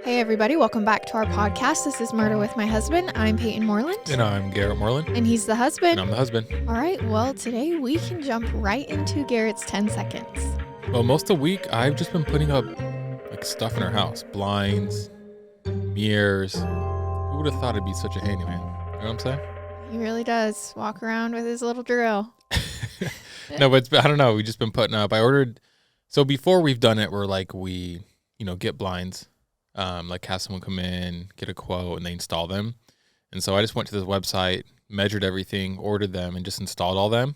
Hey everybody, welcome back to our podcast. This is Murder with My Husband. I'm Payton Moreland. And I'm Garrett Moreland. And he's the husband. And I'm the husband. All right, well, today we can jump right into Garrett's 10 seconds. Well, most of the week, I've just been putting up like stuff in our house. Blinds, mirrors. Who would have thought it'd be such a handyman? You know what I'm saying? He really does walk around with his little drill. No, but I don't know. We've just been putting up. So before we've done it, we're like, get blinds. Like have someone come in, get a quote, and they install them. And so I just went to this website, measured everything, ordered them, and just installed all them.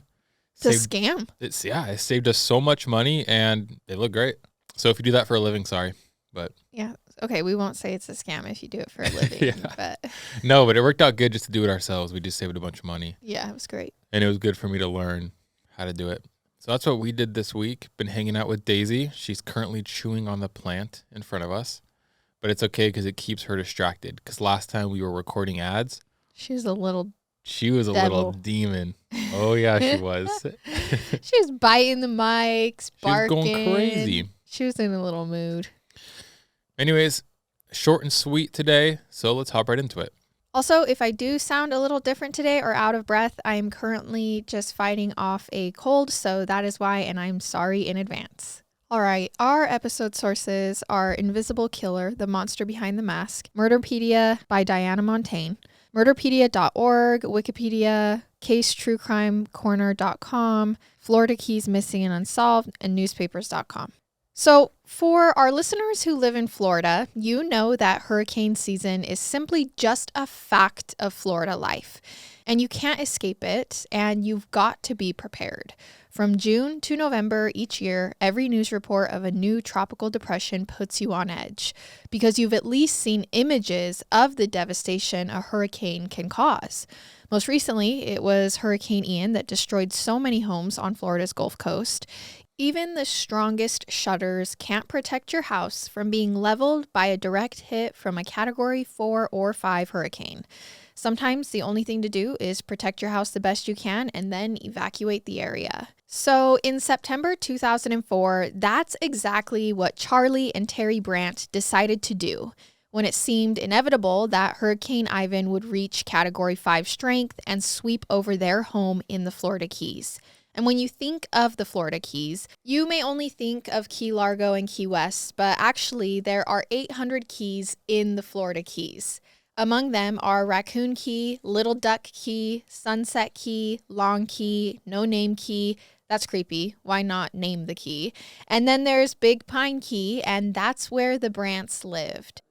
It's a scam. It saved us so much money, and they look great. So if you do that for a living, sorry. But yeah, okay, we won't say it's a scam if you do it for a living. Yeah. But no, but it worked out good just to do it ourselves. We just saved a bunch of money. Yeah, it was great. And it was good for me to learn how to do it. So that's what we did this week. Been hanging out with Daisy. She's currently chewing on the plant in front of us. But it's okay because it keeps her distracted. Because last time we were recording ads, she was a little little demon. Oh, yeah, she was. She was biting the mics, barking. She was going crazy. She was in a little mood. Anyways, short and sweet today. So let's hop right into it. Also, if I do sound a little different today or out of breath, I am currently just fighting off a cold. So that is why, and I'm sorry in advance. All right, our episode sources are Invisible Killer, The Monster Behind the Mask, Murderpedia by Diana Montane, murderpedia.org, Wikipedia, CaseTrueCrimeCorner.com, Florida Keys Missing and Unsolved, and newspapers.com. So for our listeners who live in Florida, you know that hurricane season is simply just a fact of Florida life, and you can't escape it, and you've got to be prepared. From June to November each year, every news report of a new tropical depression puts you on edge because you've at least seen images of the devastation a hurricane can cause. Most recently, it was Hurricane Ian that destroyed so many homes on Florida's Gulf Coast. Even the strongest shutters can't protect your house from being leveled by a direct hit from a Category 4 or 5 hurricane. Sometimes the only thing to do is protect your house the best you can and then evacuate the area. So in September 2004, that's exactly what Charlie and Terry Brandt decided to do when it seemed inevitable that Hurricane Ivan would reach Category 5 strength and sweep over their home in the Florida Keys. And when you think of the Florida Keys, you may only think of Key Largo and Key West, but actually there are 800 keys in the Florida Keys. Among them are Raccoon Key, Little Duck Key, Sunset Key, Long Key, No Name Key. That's creepy. Why not name the key? And then there's Big Pine Key, and that's where the Brandts lived.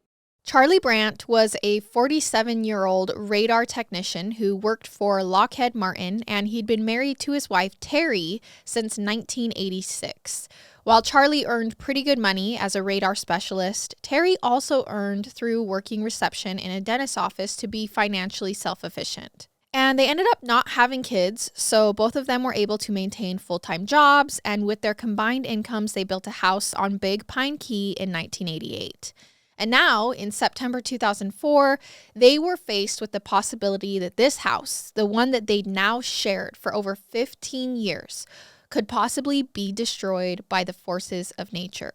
Charlie Brandt was a 47-year-old radar technician who worked for Lockheed Martin, and he'd been married to his wife, Terry, since 1986. While Charlie earned pretty good money as a radar specialist, Terry also earned through working reception in a dentist's office to be financially self-efficient. And they ended up not having kids, so both of them were able to maintain full-time jobs, and with their combined incomes, they built a house on Big Pine Key in 1988. And now, in September 2004, they were faced with the possibility that this house, the one that they'd now shared for over 15 years, could possibly be destroyed by the forces of nature.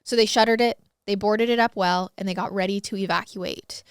So they shuttered it, they boarded it up well, and they got ready to evacuate.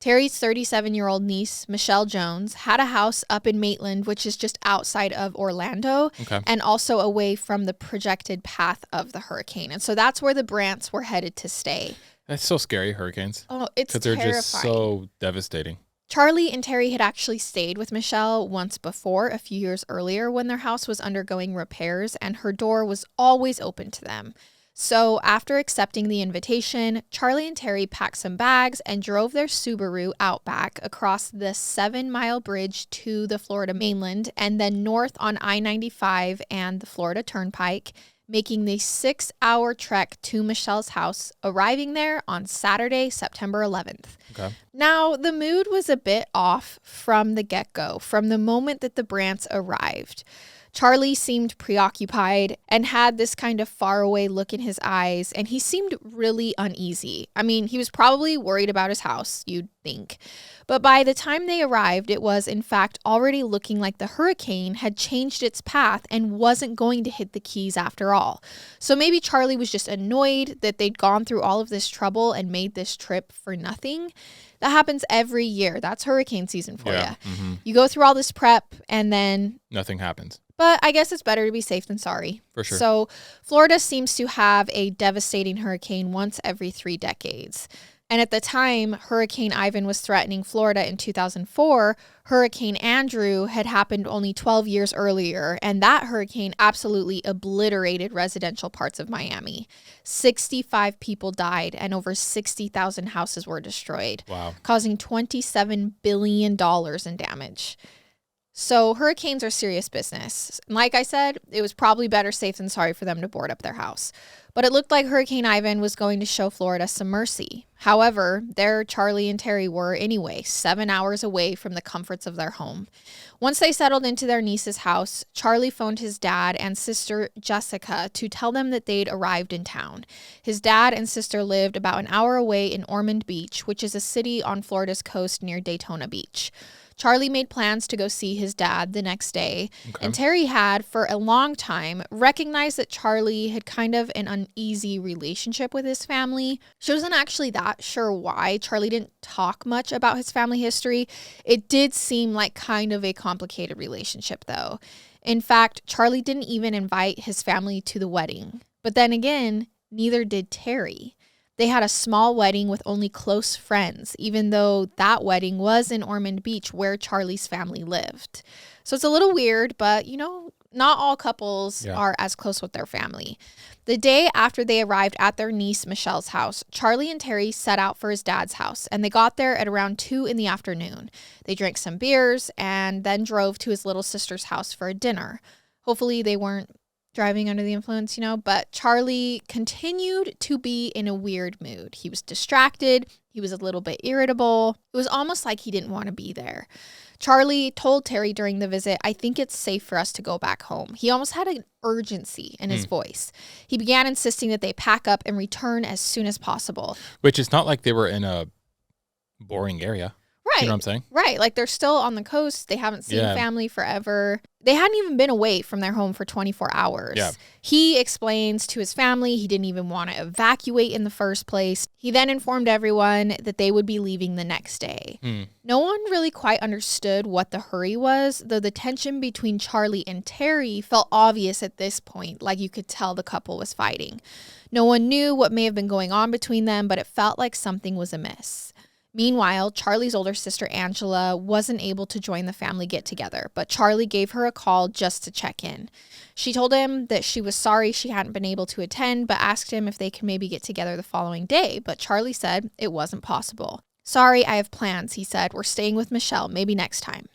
Terry's 37-year-old niece, Michelle Jones, had a house up in Maitland, which is just outside of Orlando, and also away from the projected path of the hurricane. And so that's where the Brandts were headed to stay. That's so scary, hurricanes. Oh, it's terrifying. Because they're just so devastating. Charlie and Terry had actually stayed with Michelle once before, a few years earlier, when their house was undergoing repairs, and her door was always open to them. So after accepting the invitation, Charlie and Terry packed some bags and drove their Subaru Outback across the 7-mile bridge to the Florida mainland and then north on I-95 and the Florida Turnpike, making the 6-hour trek to Michelle's house, arriving there on Saturday, September 11th. Okay. Now, the mood was a bit off from the get-go, from the moment that the Brandts arrived. Charlie seemed preoccupied and had this kind of faraway look in his eyes, and he seemed really uneasy. I mean, he was probably worried about his house, you'd think. But by the time they arrived, it was, in fact, already looking like the hurricane had changed its path and wasn't going to hit the Keys after all. So maybe Charlie was just annoyed that they'd gone through all of this trouble and made this trip for nothing. That happens every year. That's hurricane season for you. Mm-hmm. You go through all this prep and then nothing happens. But I guess it's better to be safe than sorry. For sure. So Florida seems to have a devastating hurricane once every 3 decades. And at the time Hurricane Ivan was threatening Florida in 2004, Hurricane Andrew had happened only 12 years earlier, and that hurricane absolutely obliterated residential parts of Miami. 65 people died and over 60,000 houses were destroyed, causing $27 billion in damage. So hurricanes are serious business. Like I said, it was probably better safe than sorry for them to board up their house. But it looked like Hurricane Ivan was going to show Florida some mercy. However, there Charlie and Terry were anyway, 7 hours away from the comforts of their home. Once they settled into their niece's house, Charlie phoned his dad and sister Jessica to tell them that they'd arrived in town. His dad and sister lived about an hour away in Ormond Beach, which is a city on Florida's coast near Daytona Beach. Charlie made plans to go see his dad the next day, and Terry had, for a long time, recognized that Charlie had kind of an uneasy relationship with his family. She wasn't actually that sure why. Charlie didn't talk much about his family history. It did seem like kind of a complicated relationship, though. In fact, Charlie didn't even invite his family to the wedding. But then again, neither did Terry. They had a small wedding with only close friends, even though that wedding was in Ormond Beach where Charlie's family lived. So it's a little weird, but, you know, not all couples are as close with their family. The day after they arrived at their niece Michelle's house, Charlie and Terry set out for his dad's house, and they got there at around 2 in the afternoon. They drank some beers and then drove to his little sister's house for a dinner. Hopefully they weren't driving under the influence, you know, but Charlie continued to be in a weird mood. He was distracted. He was a little bit irritable. It was almost like he didn't want to be there. Charlie told Terry during the visit, "I think it's safe for us to go back home." He almost had an urgency in his voice. He began insisting that they pack up and return as soon as possible. Which is not like they were in a boring area. Right. You know what I'm saying? Right. Like they're still on the coast. They haven't seen family forever. They hadn't even been away from their home for 24 hours. Yeah. He explains to his family he didn't even want to evacuate in the first place. He then informed everyone that they would be leaving the next day. No one really quite understood what the hurry was, though the tension between Charlie and Terry felt obvious at this point, like you could tell the couple was fighting. No one knew what may have been going on between them, but it felt like something was amiss. Meanwhile, Charlie's older sister, Angela, wasn't able to join the family get-together, but Charlie gave her a call just to check in. She told him that she was sorry she hadn't been able to attend, but asked him if they could maybe get together the following day, but Charlie said it wasn't possible. "Sorry, I have plans," he said. "We're staying with Michelle, maybe next time."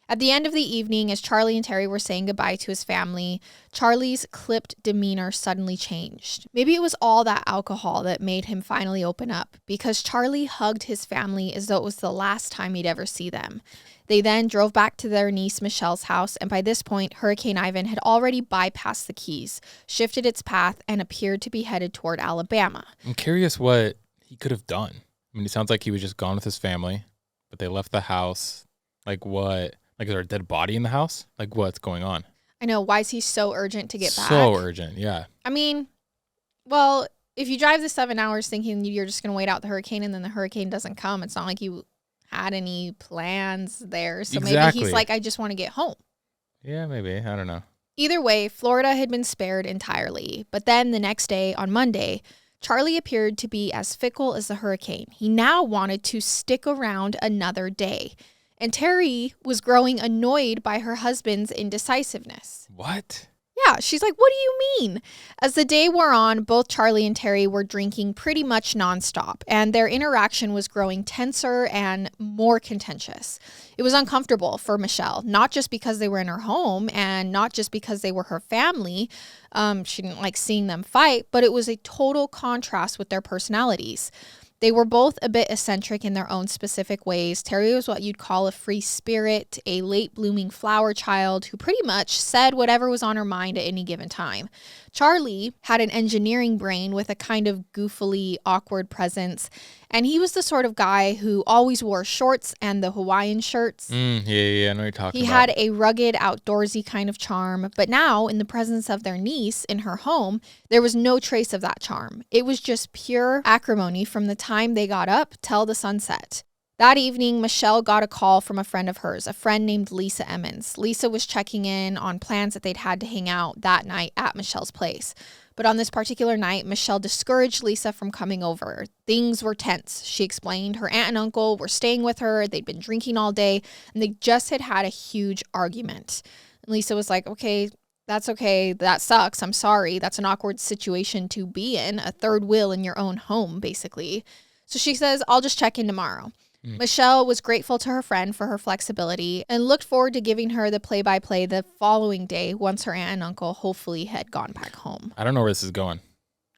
At the end of the evening, as Charlie and Terry were saying goodbye to his family, Charlie's clipped demeanor suddenly changed. Maybe it was all that alcohol that made him finally open up, because Charlie hugged his family as though it was the last time he'd ever see them. They then drove back to their niece Michelle's house, and by this point, Hurricane Ivan had already bypassed the Keys, shifted its path, and appeared to be headed toward Alabama. I'm curious what he could have done. I mean, it sounds like he was just gone with his family, but they left the house. Like what? Like, is there a dead body in the house? Like, what's going on? I know. Why is he so urgent to get back? So urgent, yeah. I mean, well, if you drive the 7 hours thinking you're just going to wait out the hurricane and then the hurricane doesn't come, it's not like you had any plans there. So maybe he's like, I just want to get home. Yeah, maybe. I don't know. Either way, Florida had been spared entirely. But then the next day, on Monday, Charlie appeared to be as fickle as the hurricane. He now wanted to stick around another day. And Terry was growing annoyed by her husband's indecisiveness. What? Yeah, she's like, "What do you mean?" As the day wore on, both Charlie and Terry were drinking pretty much nonstop, and their interaction was growing tenser and more contentious. It was uncomfortable for Michelle, not just because they were in her home and not just because they were her family. She didn't like seeing them fight, but it was a total contrast with their personalities. They were both a bit eccentric in their own specific ways. Terry was what you'd call a free spirit, a late-blooming flower child who pretty much said whatever was on her mind at any given time. Charlie had an engineering brain with a kind of goofily, awkward presence, and he was the sort of guy who always wore shorts and the Hawaiian shirts. Yeah, I know what you're talking about. He had a rugged, outdoorsy kind of charm, but now, in the presence of their niece in her home, there was no trace of that charm. It was just pure acrimony from the time they got up till the sunset. That evening, Michelle got a call from a friend of hers, a friend named Lisa Emmons. Lisa was checking in on plans that they'd had to hang out that night at Michelle's place. But on this particular night, Michelle discouraged Lisa from coming over. Things were tense, she explained. Her aunt and uncle were staying with her. They'd been drinking all day, and they just had a huge argument. And Lisa was like, okay, that's okay. That sucks. I'm sorry. That's an awkward situation to be in, a third wheel in your own home, basically. So she says, I'll just check in tomorrow. Michelle was grateful to her friend for her flexibility and looked forward to giving her the play-by-play the following day once her aunt and uncle hopefully had gone back home. I don't know where this is going.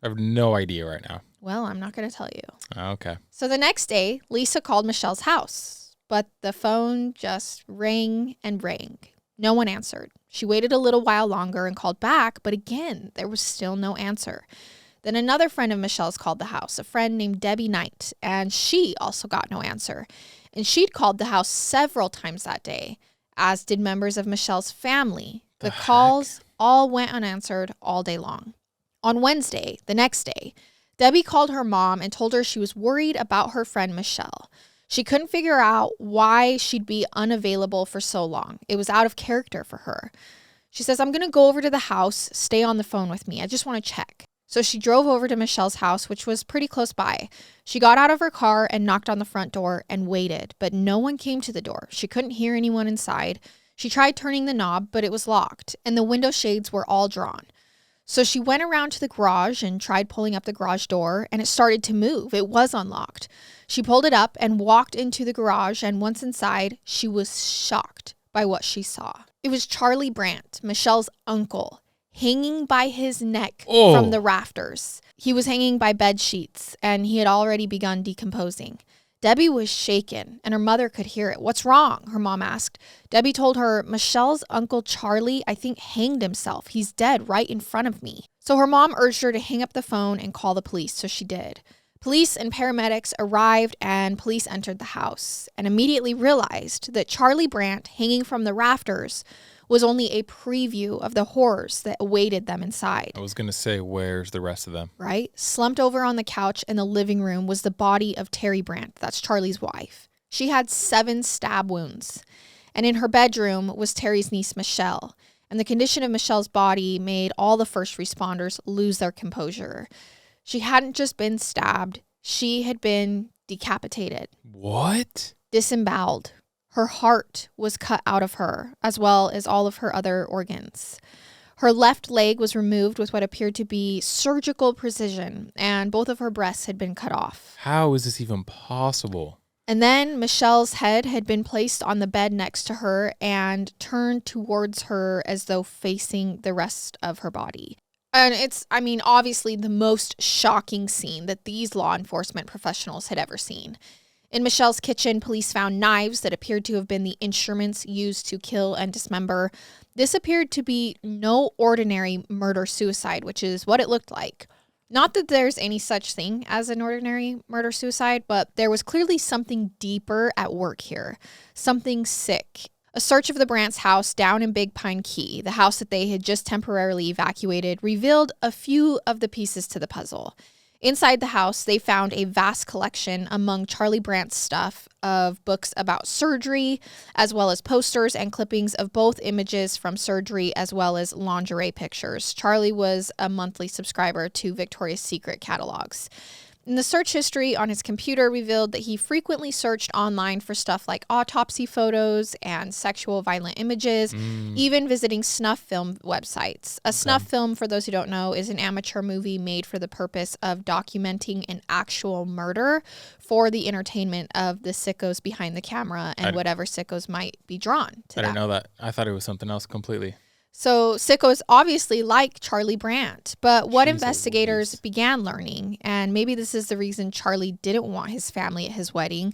I have no idea right now. Well, I'm not going to tell you. Okay. So the next day, Lisa called Michelle's house, but the phone just rang and rang. No one answered. She waited a little while longer and called back, but again, there was still no answer. Then another friend of Michelle's called the house, a friend named Debbie Knight, and she also got no answer. And she'd called the house several times that day, as did members of Michelle's family. The calls all went unanswered all day long. On Wednesday, the next day, Debbie called her mom and told her she was worried about her friend Michelle. She couldn't figure out why she'd be unavailable for so long. It was out of character for her. She says, I'm going to go over to the house, stay on the phone with me. I just want to check. So she drove over to Michelle's house, which was pretty close by. She got out of her car and knocked on the front door and waited, but no one came to the door. She couldn't hear anyone inside. She tried turning the knob, but it was locked, and the window shades were all drawn. So she went around to the garage and tried pulling up the garage door, and it started to move. It was unlocked. She pulled it up and walked into the garage, and once inside, she was shocked by what she saw. It was Charlie Brandt, Michelle's uncle, hanging by his neck from the rafters. He was hanging by bed sheets, and he had already begun decomposing. Debbie was shaken, and her mother could hear it. What's wrong? Her mom asked. Debbie told her, Michelle's uncle Charlie, I think, hanged himself. He's dead right in front of me. So her mom urged her to hang up the phone and call the police, so she did. Police and paramedics arrived, and police entered the house and immediately realized that Charlie Brandt, hanging from the rafters, was only a preview of the horrors that awaited them inside. I was going to say, where's the rest of them? Right? Slumped over on the couch in the living room was the body of Terry Brandt. That's Charlie's wife. She had 7 stab wounds. And in her bedroom was Terry's niece, Michelle. And the condition of Michelle's body made all the first responders lose their composure. She hadn't just been stabbed. She had been decapitated. What? Disemboweled. Her heart was cut out of her, as well as all of her other organs. Her left leg was removed with what appeared to be surgical precision, and both of her breasts had been cut off. How is this even possible? And then Michelle's head had been placed on the bed next to her and turned towards her as though facing the rest of her body. And it's, obviously the most shocking scene that these law enforcement professionals had ever seen. In Michelle's kitchen, police found knives that appeared to have been the instruments used to kill and dismember. This appeared to be no ordinary murder-suicide, which is what it looked like. Not that there's any such thing as an ordinary murder-suicide, but there was clearly something deeper at work here. Something sick. A search of the Brandt's house down in Big Pine Key, the house that they had just temporarily evacuated, revealed a few of the pieces to the puzzle. Inside the house, they found a vast collection among Charlie Brandt's stuff of books about surgery, as well as posters and clippings of both images from surgery as well as lingerie pictures. Charlie was a monthly subscriber to Victoria's Secret catalogs. And the search history on his computer revealed that he frequently searched online for stuff like autopsy photos and sexual violent images, even visiting snuff film websites. A snuff film, for those who don't know, is an amateur movie made for the purpose of documenting an actual murder for the entertainment of the sickos behind the camera and whatever sickos might be drawn to I didn't know that. I thought it was something else completely. So sickos obviously like Charlie Brandt, but what Jeez investigators Louise. began learning, and maybe this is the reason Charlie didn't want his family at his wedding,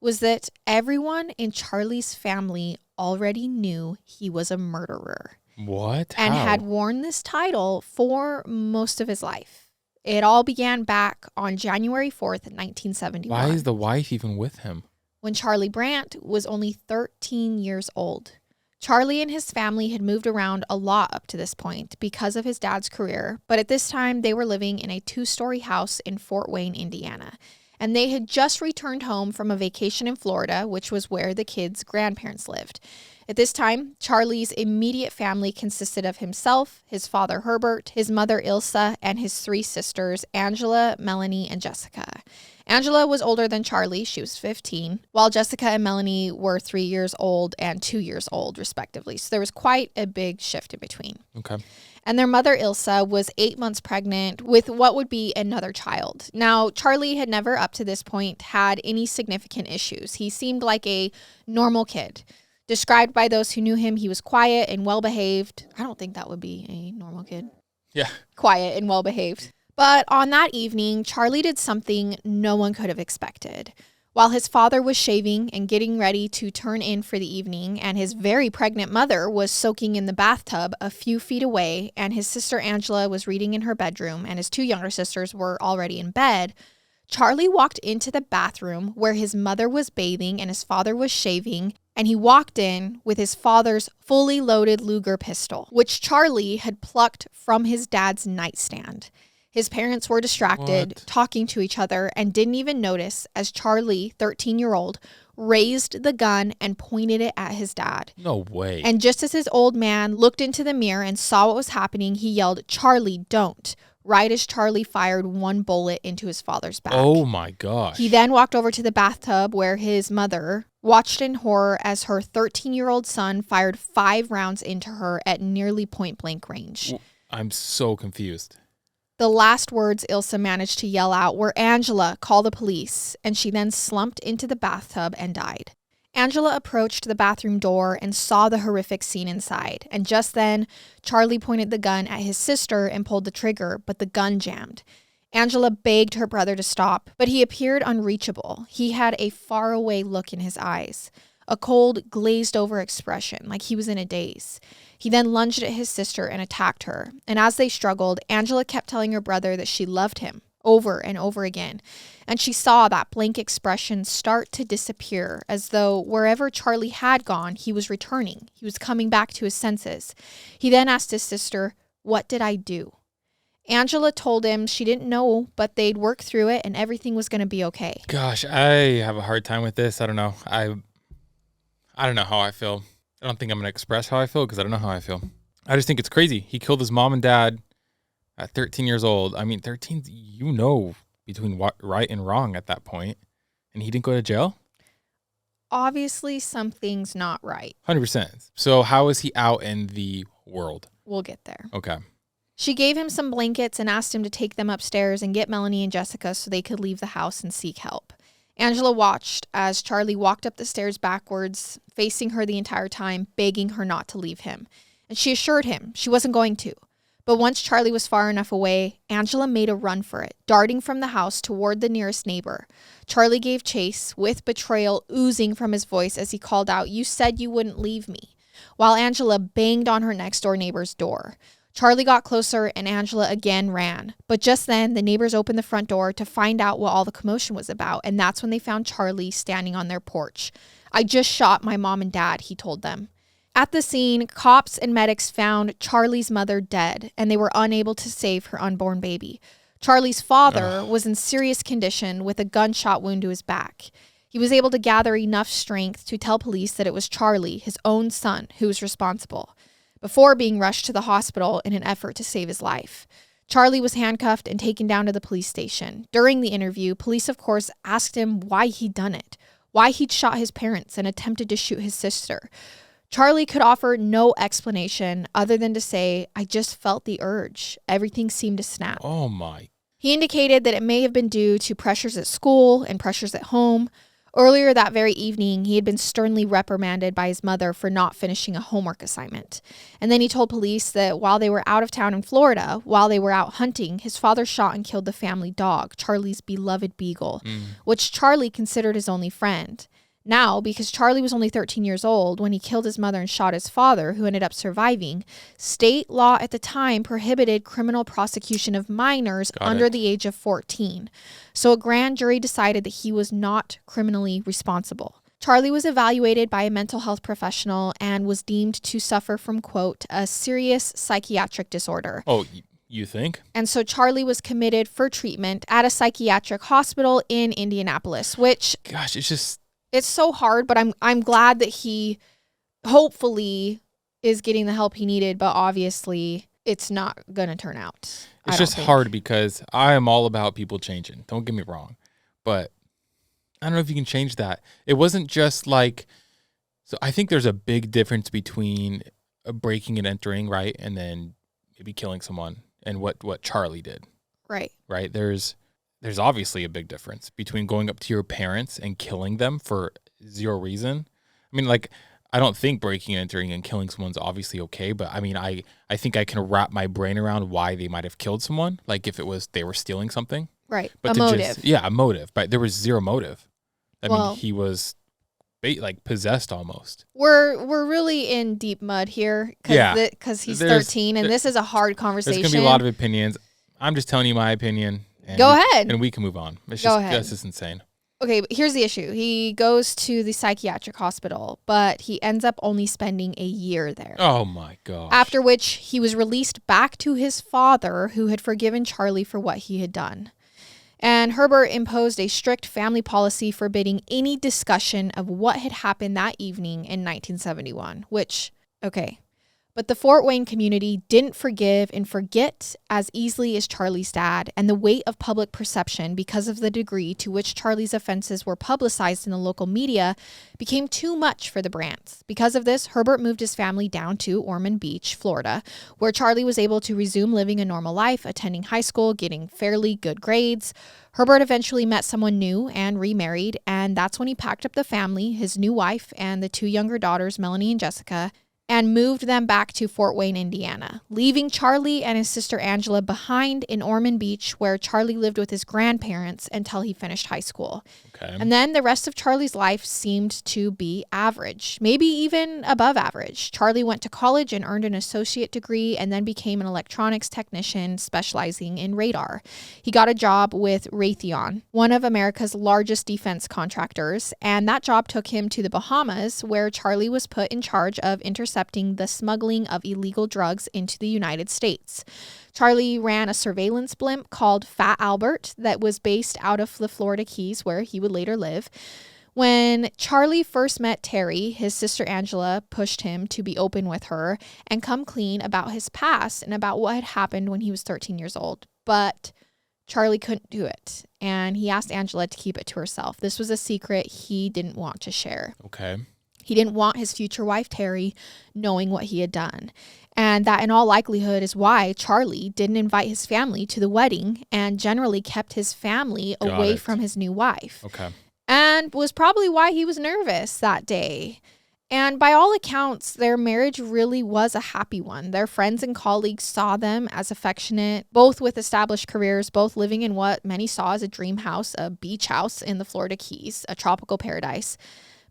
was that everyone in Charlie's family already knew he was a murderer. What? And How? had worn this title for most of his life. It all began back on January 4th, 1971. Why is the wife even with him? When Charlie Brandt was only 13 years old. Charlie and his family had moved around a lot up to this point because of his dad's career, but at this time they were living in a 2-story house in Fort Wayne, Indiana. And they had just returned home from a vacation in Florida, which was where the kids' grandparents lived. At this time, Charlie's immediate family consisted of himself, his father Herbert, his mother Ilsa, and his 3 sisters, Angela, Melanie, and Jessica. Angela was older than Charlie. She was 15, while Jessica and Melanie were 3 years old and 2 years old, respectively. So there was quite a big shift in between. Okay. And their mother, Ilsa, was 8 months pregnant with what would be another child. Now, Charlie had never up to this point had any significant issues. He seemed like a normal kid. Described by those who knew him, he was quiet and well-behaved. I don't think that would be a normal kid. Yeah. Quiet and well-behaved. But on that evening, Charlie did something no one could have expected. While his father was shaving and getting ready to turn in for the evening, and his very pregnant mother was soaking in the bathtub a few feet away, and his sister Angela was reading in her bedroom, and his 2 younger sisters were already in bed, Charlie walked into the bathroom where his mother was bathing and his father was shaving, and he walked in with his father's fully loaded Luger pistol, which Charlie had plucked from his dad's nightstand. His parents were distracted, talking to each other, and didn't even notice as Charlie, 13-year-old, raised the gun and pointed it at his dad. No way. And just as his old man looked into the mirror and saw what was happening, he yelled, "Charlie, don't," right as Charlie fired 1 bullet into his father's back. Oh my gosh. He then walked over to the bathtub where his mother watched in horror as her 13-year-old son fired 5 rounds into her at nearly point-blank range. I'm so confused. The last words Ilsa managed to yell out were, "Angela, call the police," and she then slumped into the bathtub and died. Angela approached the bathroom door and saw the horrific scene inside, and just then, Charlie pointed the gun at his sister and pulled the trigger, but the gun jammed. Angela begged her brother to stop, but he appeared unreachable. He had a faraway look in his eyes, a cold, glazed-over expression, like he was in a daze. He then lunged at his sister and attacked her, and as they struggled, Angela kept telling her brother that she loved him, over and over again, and she saw that blank expression start to disappear, as though wherever Charlie had gone, he was returning. He was coming back to his senses. He then asked his sister, "What did I do?" Angela told him she didn't know, but they'd work through it and everything was going to be okay. Gosh, I have a hard time with this. I don't know. I don't know how I feel. I don't think I'm going to express how I feel because I don't know how I feel. I just think it's crazy. He killed his mom and dad at 13 years old. I mean, 13, you know, between right and wrong at that point. And he didn't go to jail? Obviously, something's not right. 100%. So how is he out in the world? We'll get there. Okay. She gave him some blankets and asked him to take them upstairs and get Melanie and Jessica so they could leave the house and seek help. Angela watched as Charlie walked up the stairs backwards, facing her the entire time, begging her not to leave him. And she assured him she wasn't going to. But once Charlie was far enough away, Angela made a run for it, darting from the house toward the nearest neighbor. Charlie gave chase, with betrayal oozing from his voice as he called out, "You said you wouldn't leave me," while Angela banged on her next-door neighbor's door. Charlie got closer and Angela again ran. But just then, the neighbors opened the front door to find out what all the commotion was about, and that's when they found Charlie standing on their porch. "I just shot my mom and dad," he told them. At the scene, cops and medics found Charlie's mother dead, and they were unable to save her unborn baby. Charlie's father was in serious condition with a gunshot wound to his back. He was able to gather enough strength to tell police that it was Charlie, his own son, who was responsible, before being rushed to the hospital in an effort to save his life. Charlie was handcuffed and taken down to the police station. During the interview, police, of course, asked him why he'd done it, why he'd shot his parents and attempted to shoot his sister. Charlie could offer no explanation other than to say, "I just felt the urge. Everything seemed to snap." Oh my. He indicated that it may have been due to pressures at school and pressures at home, Earlier that very evening, he had been sternly reprimanded by his mother for not finishing a homework assignment. And then he told police that while they were out of town in Florida, while they were out hunting, his father shot and killed the family dog, Charlie's beloved beagle, which Charlie considered his only friend. Now, because Charlie was only 13 years old when he killed his mother and shot his father, who ended up surviving, state law at the time prohibited criminal prosecution of minors under the age of 14. So a grand jury decided that he was not criminally responsible. Charlie was evaluated by a mental health professional and was deemed to suffer from, quote, a serious psychiatric disorder. Oh, you think? And so Charlie was committed for treatment at a psychiatric hospital in Indianapolis, which... Gosh, it's so hard, but I'm glad that he hopefully is getting the help he needed, but obviously it's not going to turn out. It's just hard because I am all about people changing. Don't get me wrong. But I don't know if you can change that. It wasn't just like, so I think there's a big difference between breaking and entering, right? And then maybe killing someone and what Charlie did. Right. Right. There's obviously a big difference between going up to your parents and killing them for zero reason. I mean, like, I don't think breaking and entering and killing someone's obviously okay, but I mean, I think I can wrap my brain around why they might have killed someone. Like if it was they were stealing something. Right. But a motive. A motive. But there was zero motive. I mean, he was like possessed almost. We're really in deep mud here because he's 13 and this is a hard conversation. There's going to be a lot of opinions. I'm just telling you my opinion. Go ahead. And we can move on. Go ahead. That's just insane. Okay, but here's the issue. He goes to the psychiatric hospital, but he ends up only spending a year there. Oh my gosh. After which he was released back to his father, who had forgiven Charlie for what he had done. And Herbert imposed a strict family policy forbidding any discussion of what had happened that evening in 1971, which, okay. But the Fort Wayne community didn't forgive and forget as easily as Charlie's dad, and the weight of public perception because of the degree to which Charlie's offenses were publicized in the local media became too much for the Brandts. Because of this, Herbert moved his family down to Ormond Beach, Florida, where Charlie was able to resume living a normal life, attending high school, getting fairly good grades. Herbert eventually met someone new and remarried, and that's when he packed up the family, his new wife, and the two younger daughters, Melanie and Jessica, and moved them back to Fort Wayne, Indiana, leaving Charlie and his sister Angela behind in Ormond Beach, where Charlie lived with his grandparents until he finished high school. Okay. And then the rest of Charlie's life seemed to be average, maybe even above average. Charlie went to college and earned an associate degree and then became an electronics technician specializing in radar. He got a job with Raytheon, one of America's largest defense contractors, and that job took him to the Bahamas, where Charlie was put in charge of intercepting the smuggling of illegal drugs into the United States. Charlie ran a surveillance blimp called Fat Albert that was based out of the Florida Keys, where he would later live. When Charlie first met Terry, his sister Angela pushed him to be open with her and come clean about his past and about what had happened when he was 13 years old. But Charlie couldn't do it, and he asked Angela to keep it to herself. This was a secret he didn't want to share. Okay. He didn't want his future wife, Terry, knowing what he had done. And that, in all likelihood, is why Charlie didn't invite his family to the wedding and generally kept his family away from his new wife. Okay. And was probably why he was nervous that day. And by all accounts, their marriage really was a happy one. Their friends and colleagues saw them as affectionate, both with established careers, both living in what many saw as a dream house, a beach house in the Florida Keys, a tropical paradise.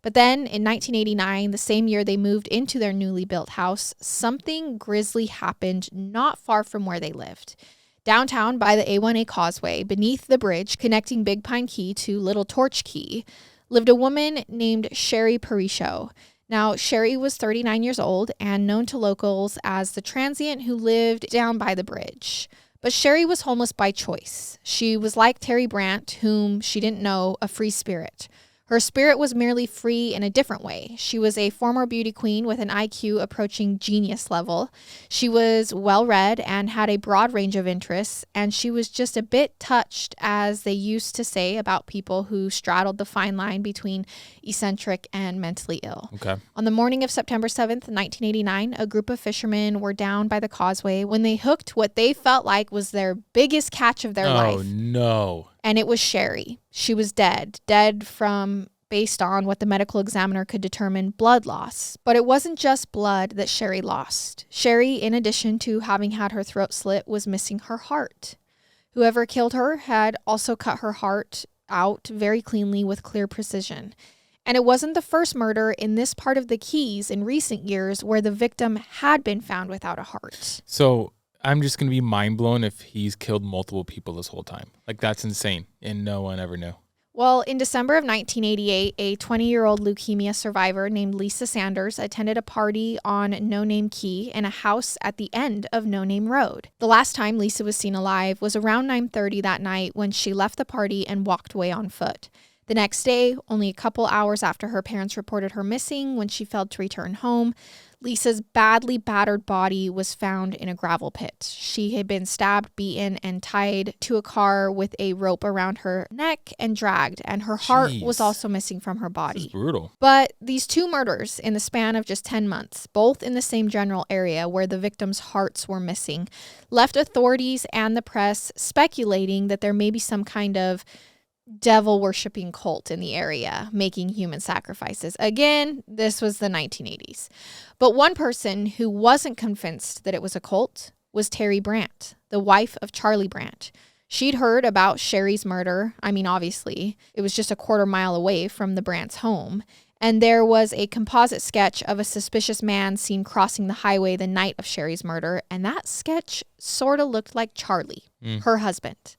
But then in 1989, the same year they moved into their newly built house, something grisly happened not far from where they lived. Downtown by the A1A Causeway, beneath the bridge connecting Big Pine Key to Little Torch Key, lived a woman named Sherry Parisho. Now, Sherry was 39 years old and known to locals as the transient who lived down by the bridge. But Sherry was homeless by choice. She was like Terry Brandt, whom she didn't know, a free spirit. Her spirit was merely free in a different way. She was a former beauty queen with an IQ approaching genius level. She was well-read and had a broad range of interests, and she was just a bit touched, as they used to say about people who straddled the fine line between eccentric and mentally ill. Okay. On the morning of September 7th, 1989, a group of fishermen were down by the causeway when they hooked what they felt like was their biggest catch of their life. Oh, no. And it was Sherry. She was dead from based on what the medical examiner could determine blood loss. But it wasn't just blood that Sherry lost. Sherry, in addition to having had her throat slit, was missing her heart. Whoever killed her had also cut her heart out very cleanly with clear precision. And it wasn't the first murder in this part of the Keys in recent years where the victim had been found without a heart. So I'm just going to be mind blown if he's killed multiple people this whole time. Like, that's insane. And no one ever knew. Well, in December of 1988, a 20-year-old leukemia survivor named Lisa Sanders attended a party on No Name Key in a house at the end of No Name Road. The last time Lisa was seen alive was around 9:30 that night when she left the party and walked away on foot. The next day, only a couple hours after her parents reported her missing when she failed to return home, Lisa's badly battered body was found in a gravel pit. She had been stabbed, beaten, and tied to a car with a rope around her neck and dragged, and her heart was also missing from her body. This is brutal. But these two murders in the span of just 10 months, both in the same general area where the victims' hearts were missing, left authorities and the press speculating that there may be some kind of devil-worshipping cult in the area making human sacrifices. Again, this was the 1980s. But one person who wasn't convinced that it was a cult was Terry Brandt, the wife of Charlie Brandt. She'd heard about Sherry's murder. I mean, obviously, it was just a quarter mile away from the Brandt's home. And there was a composite sketch of a suspicious man seen crossing the highway the night of Sherry's murder. And that sketch sort of looked like Charlie, her husband.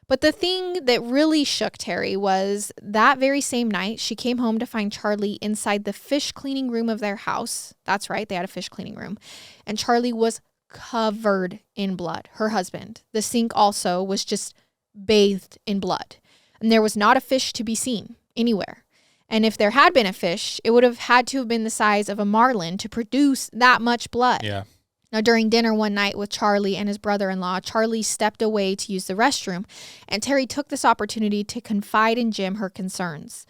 But the thing that really shook Terry was that very same night, she came home to find Charlie inside the fish cleaning room of their house. That's right, they had a fish cleaning room. And Charlie was covered in blood, her husband. The sink also was just bathed in blood. And there was not a fish to be seen anywhere. And if there had been a fish, it would have had to have been the size of a marlin to produce that much blood. Yeah. Now, during dinner one night with Charlie and his brother-in-law, Charlie stepped away to use the restroom, and Terry took this opportunity to confide in Jim her concerns.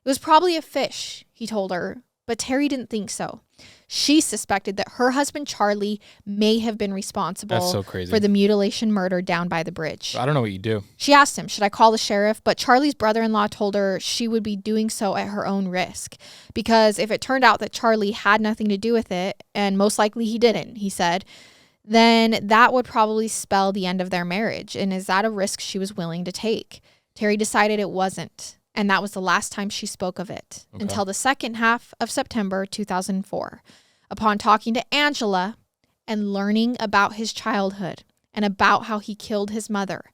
It was probably a fish, he told her, but Terry didn't think so. She suspected that her husband, Charlie, may have been responsible for the mutilation murder down by the bridge. I don't know what you do. She asked him, should I call the sheriff? But Charlie's brother-in-law told her she would be doing so at her own risk. Because if it turned out that Charlie had nothing to do with it, and most likely he didn't, he said, then that would probably spell the end of their marriage. And is that a risk she was willing to take? Terry decided it wasn't. And that was the last time she spoke of it until the second half of September 2004. Upon talking to Angela and learning about his childhood and about how he killed his mother,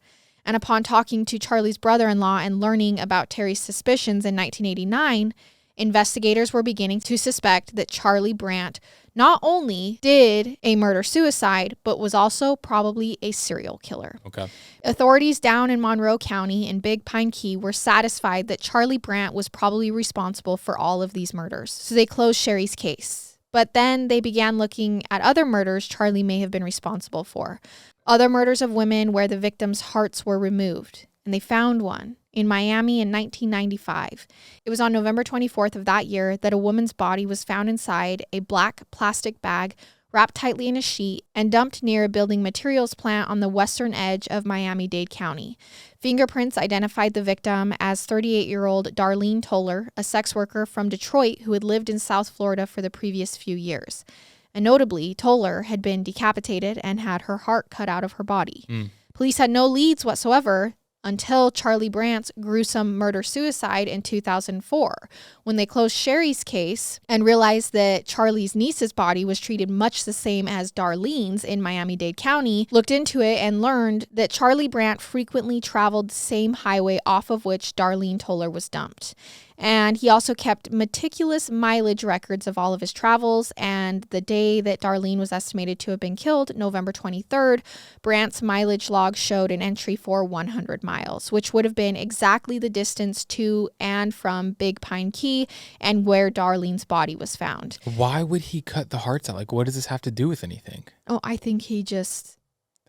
and upon talking to Charlie's brother-in-law and learning about Terry's suspicions in 1989, investigators were beginning to suspect that Charlie Brandt not only did a murder-suicide, but was also probably a serial killer. Okay. Authorities down in Monroe County in Big Pine Key were satisfied that Charlie Brandt was probably responsible for all of these murders, so they closed Sherry's case. But then they began looking at other murders Charlie may have been responsible for. Other murders of women where the victims' hearts were removed. And they found one in Miami in 1995. It was on November 24th of that year that a woman's body was found inside a black plastic bag wrapped tightly in a sheet and dumped near a building materials plant on the western edge of Miami-Dade County. Fingerprints identified the victim as 38-year-old Darlene Toller, a sex worker from Detroit who had lived in South Florida for the previous few years. And notably, Toller had been decapitated and had her heart cut out of her body. Police had no leads whatsoever until Charlie Brandt's gruesome murder-suicide in 2004, when they closed Sherry's case and realized that Charlie's niece's body was treated much the same as Darlene's in Miami-Dade County, looked into it and learned that Charlie Brandt frequently traveled the same highway off of which Darlene Toller was dumped. And he also kept meticulous mileage records of all of his travels. And the day that Darlene was estimated to have been killed, November 23rd, Brandt's mileage log showed an entry for 100 miles, which would have been exactly the distance to and from Big Pine Key and where Darlene's body was found. Why would he cut the hearts out? Like, what does this have to do with anything? Oh, I think he just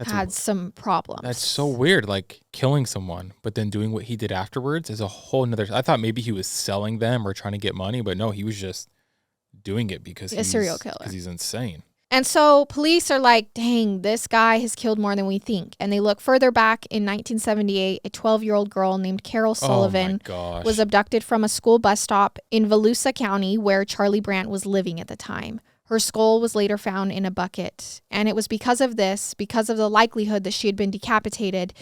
had some problems. That's so weird, like killing someone, but then doing what he did afterwards is a whole nother. I thought maybe he was selling them or trying to get money, but no, he was just doing it because he's a serial killer. Because he's insane. And so police are like, dang, this guy has killed more than we think. And they look further back in 1978, a 12-year-old girl named Carol Sullivan was abducted from a school bus stop in Volusia County where Charlie Brandt was living at the time. Her skull was later found in a bucket. And it was because of this, because of the likelihood that she had been decapitated,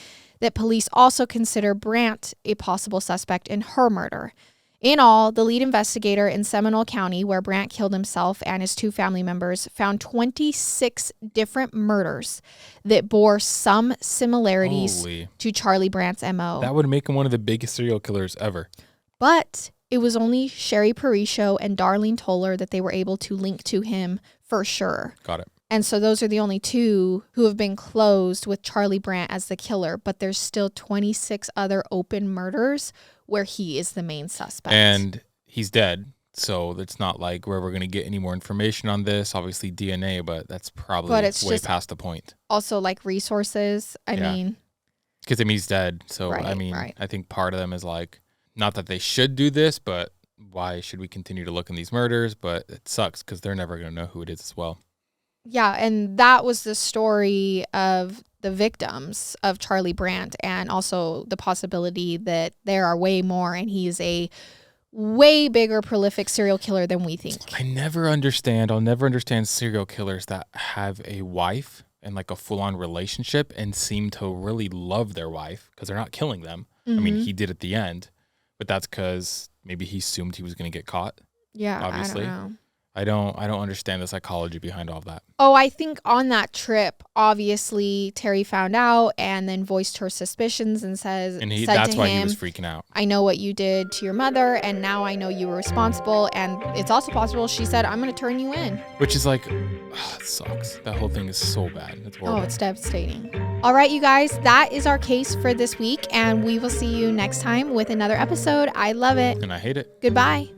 that police also consider Brandt a possible suspect in her murder. In all, the lead investigator in Seminole County, where Brandt killed himself and his 2 family members, found 26 different murders that bore some similarities to Charlie Brandt's MO. That would make him one of the biggest serial killers ever. But it was only Sherry Parisho and Darlene Toller that they were able to link to him for sure. Got it. And so those are the only 2 who have been closed with Charlie Brandt as the killer, but there's still 26 other open murders where he is the main suspect. And he's dead, so it's not like we're ever going to get any more information on this. Obviously DNA, but that's probably way past the point. Also, like resources, I mean. Because he's dead, so I think part of them is like, not that they should do this, but why should we continue to look in these murders? But it sucks because they're never going to know who it is as well. Yeah, and that was the story of the victims of Charlie Brandt, and also the possibility that there are way more and he's a way bigger prolific serial killer than we think. I'll never understand serial killers that have a wife and like a full-on relationship and seem to really love their wife because they're not killing them. I mean, he did at the end, but that's because maybe he assumed he was going to get caught. Yeah, obviously. I don't know. I don't understand the psychology behind all that. Oh, I think on that trip, obviously Terry found out and then voiced her suspicions and said that's why he was freaking out. I know what you did to your mother, and now I know you were responsible. And it's also possible she said, I'm going to turn you in. Which is like, it sucks. That whole thing is so bad. It's horrible. Oh, it's devastating. All right, you guys, that is our case for this week, and we will see you next time with another episode. I love it. And I hate it. Goodbye.